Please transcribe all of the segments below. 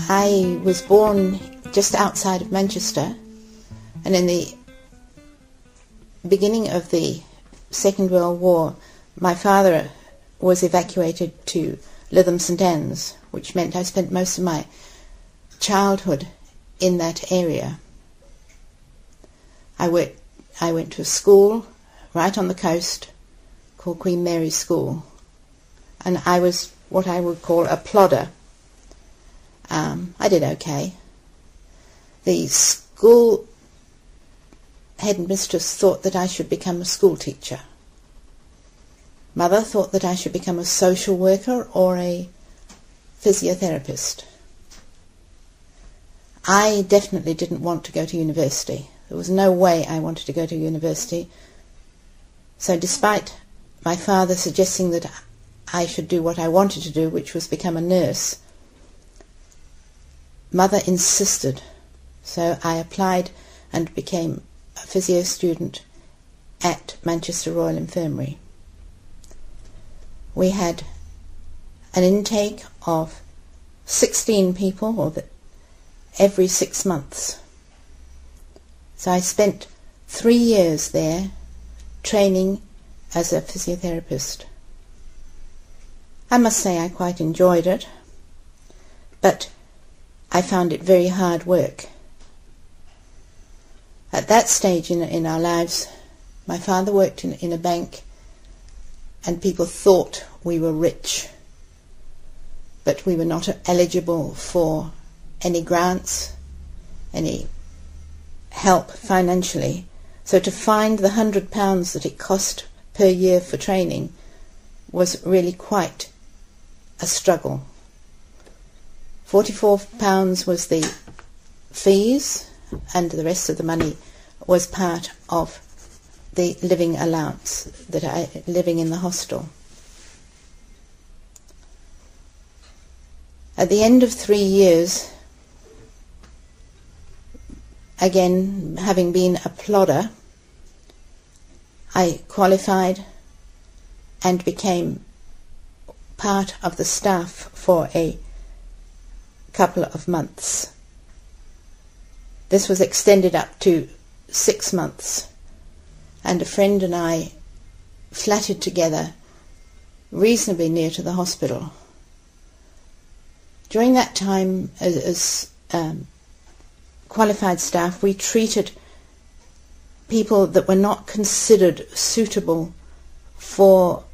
I was born just outside of Manchester, and in the beginning of the Second World War, my father was evacuated to Lytham St Anne's, which meant I spent most of my childhood in that area. I went to a school right on the coast called Queen Mary's School, and I was what I would call a plodder. I did okay. The school headmistress thought that I should become a school teacher. Mother thought that I should become a social worker or a physiotherapist. I definitely didn't want to go to university. There was no way I wanted to go to university. So despite my father suggesting that I should do what I wanted to do, which was become a nurse, Mother insisted. So I applied and became a physio student at Manchester Royal Infirmary. We had an intake of 16 people every 6 months. So I spent 3 years there training as a physiotherapist. I must say I quite enjoyed it, but I found it very hard work. At that stage in our lives, my father worked in a bank, and people thought we were rich, but we were not eligible for any grants, any help financially. So to find the £100 that it cost per year for training was really quite a struggle. £44 was the fees, and the rest of the money was part of the living allowance living in the hostel. At the end of 3 years, again having been a plodder, I qualified and became part of the staff for a couple of months. This was extended up to 6 months, and a friend and I flatted together reasonably near to the hospital. During that time, as qualified staff, we treated people that were not considered suitable for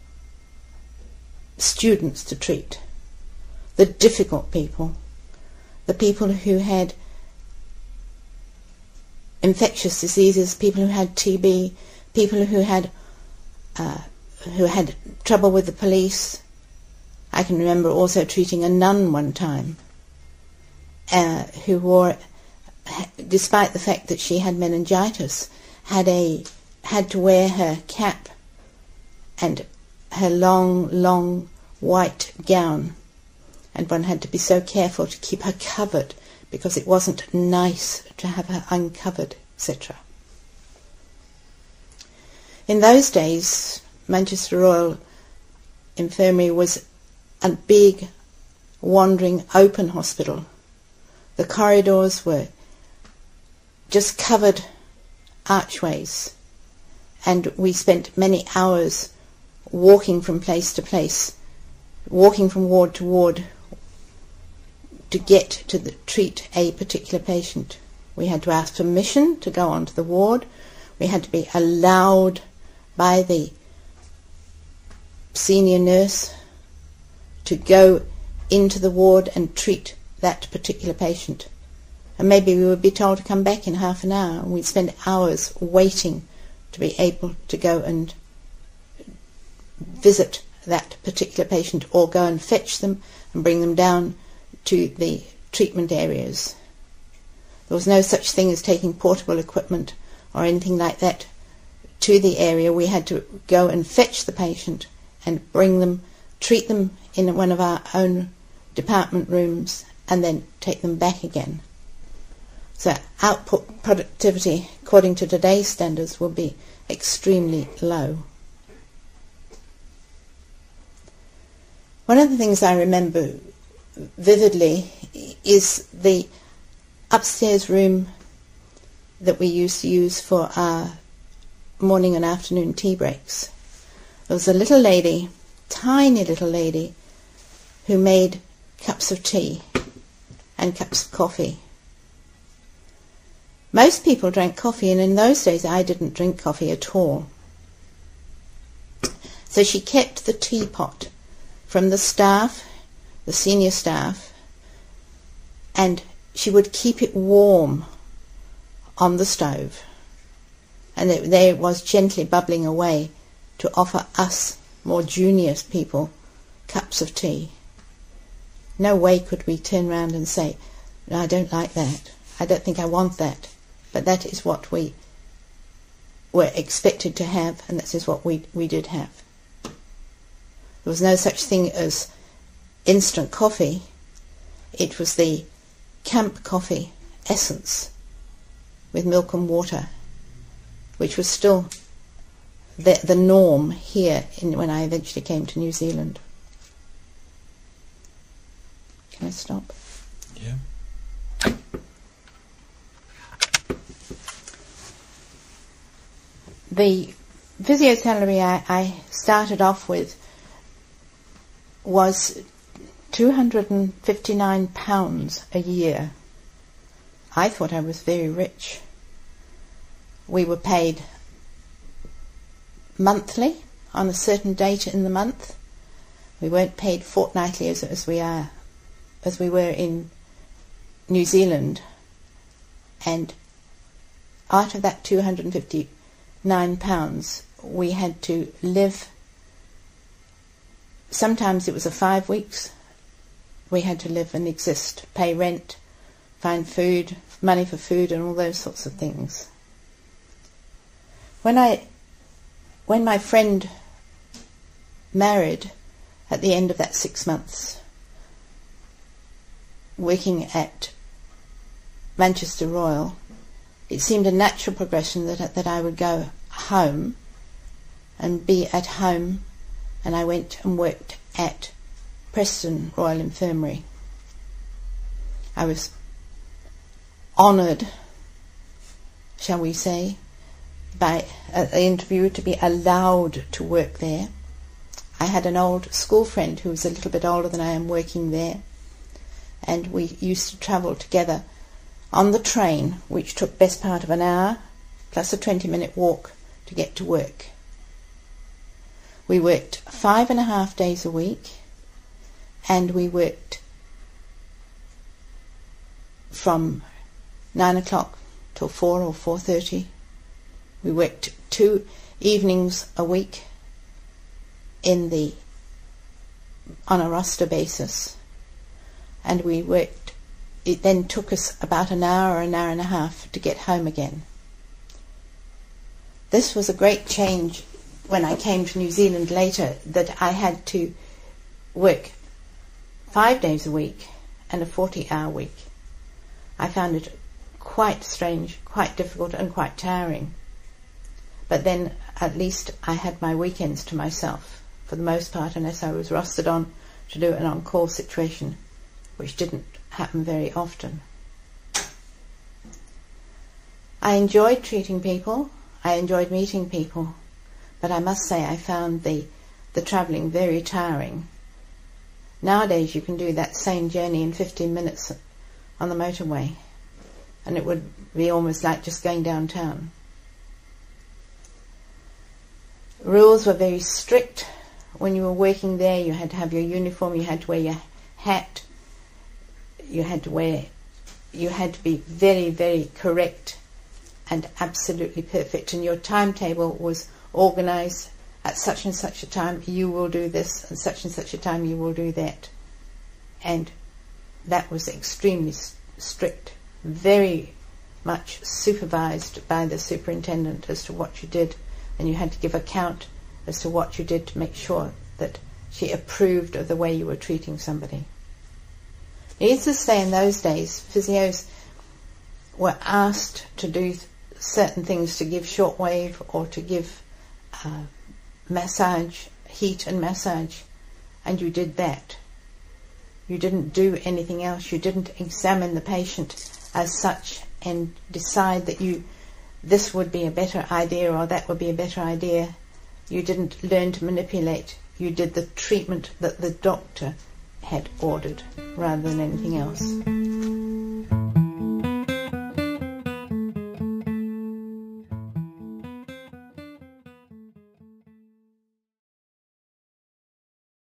students to treat. The difficult people, the people who had infectious diseases, people who had TB, people who had trouble with the police. I can remember also treating a nun one time who wore, despite the fact that she had meningitis, had to wear her cap and her long white gown, and one had to be so careful to keep her covered because it wasn't nice to have her uncovered, etc. In those days, Manchester Royal Infirmary was a big, wandering, open hospital. The corridors were just covered archways, and we spent many hours walking from place to place, walking from ward to ward to get to treat a particular patient. We had to ask permission to go onto the ward. We had to be allowed by the senior nurse to go into the ward and treat that particular patient. And maybe we would be told to come back in half an hour, and we'd spend hours waiting to be able to go and visit that particular patient, or go and fetch them and bring them down to the treatment areas. There was no such thing as taking portable equipment or anything like that to the area. We had to go and fetch the patient and bring them, treat them in one of our own department rooms, and then take them back again. So output productivity, according to today's standards, will be extremely low. One of the things I remember vividly is the upstairs room that we used to use for our morning and afternoon tea breaks. There was a little lady, tiny little lady, who made cups of tea and cups of coffee. Most people drank coffee, and in those days I didn't drink coffee at all. So she kept the teapot from the staff, the senior staff, and she would keep it warm on the stove. And there it was, gently bubbling away to offer us, more junior people, cups of tea. No way could we turn round and say, "No, I don't like that. I don't think I want that." But that is what we were expected to have, and that is what we did have. There was no such thing as instant coffee. It was the camp coffee essence with milk and water, which was still the norm here when I eventually came to New Zealand. Can I stop? Yeah. The physio salary I started off with was £259 a year. I thought I was very rich. We were paid monthly on a certain date in the month. We weren't paid fortnightly as we were in New Zealand. And out of that £259, we had to live. Sometimes it was 5 weeks. We had to live and exist, pay rent, find food, money for food, and all those sorts of things. When my friend married at the end of that 6 months, working at Manchester Royal, it seemed a natural progression that I would go home and be at home, and I went and worked at Preston Royal Infirmary. I was honoured, shall we say, by the interview to be allowed to work there. I had an old school friend who was a little bit older than I am working there, and we used to travel together on the train, which took best part of an hour, plus a 20-minute walk to get to work. We worked 5.5 days a week, and we worked from 9 o'clock till 4 or 4:30. We worked 2 evenings a week on a roster basis, and we worked. It then took us about an hour or an hour and a half to get home again. This was a great change when I came to New Zealand later, that I had to work 5 days a week and a 40-hour week. I found it quite strange, quite difficult, and quite tiring. But then at least I had my weekends to myself, for the most part, unless I was rostered on to do an on-call situation, which didn't happen very often. I enjoyed treating people, I enjoyed meeting people, but I must say I found the travelling very tiring. Nowadays you can do that same journey in 15 minutes on the motorway, and it would be almost like just going downtown. Rules were very strict. When you were working there, you had to have your uniform, you had to wear your hat, you had to be very, very correct and absolutely perfect, and your timetable was organised. At such and such a time you will do this, and such a time you will do that. And that was extremely strict, very much supervised by the superintendent as to what you did, and you had to give account as to what you did to make sure that she approved of the way you were treating somebody. Needless to say, in those days, physios were asked to do certain things, to give shortwave or to give massage, heat and massage, and you did that. You didn't do anything else. You didn't examine the patient as such and decide that this would be a better idea or that would be a better idea. You didn't learn to manipulate. You did the treatment that the doctor had ordered rather than anything else.